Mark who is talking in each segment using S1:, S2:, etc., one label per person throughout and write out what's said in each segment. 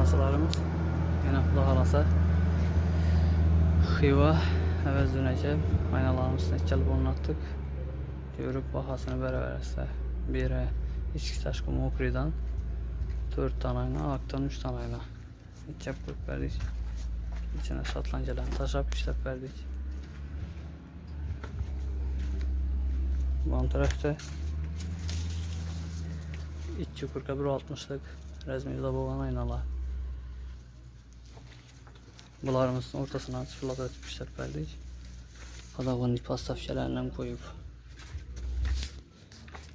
S1: aynasalarımız. Yine bu da halasa Xiva əvəzlənəcək aynalarımız üstüne gəlib onu attık. Görüb bahasını bərabərəsə biri içki taşqı Mopri'dan 4 tane ayna, Aktan 3 tane ayna. İçəb qırıb verdik. İçine satılan gələn taşab işləb verdik. Bu tərəfdə 241-60'lık Rəzmirdə olan aynalar. Bunlarımızın ortasına sıfırlada işləb verdik. Adağın pastafkələrindən koyub.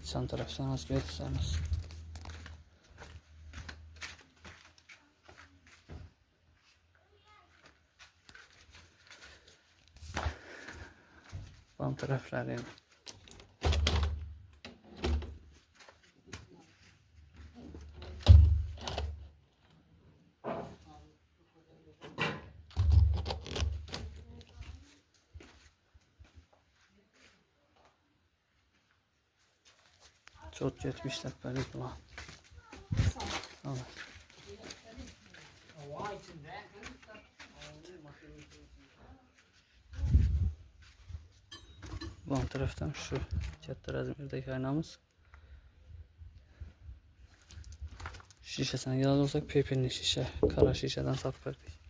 S1: Çan tərəfdən az görsəniz. Ban tərəflərin çok getmişler böyle buna. Evet. Bu taraftan şu Kətdə Rəzmirdəki aynamız. Şişəsine gələcək olsaq pepinli şişə, kara şişədən sat verdik.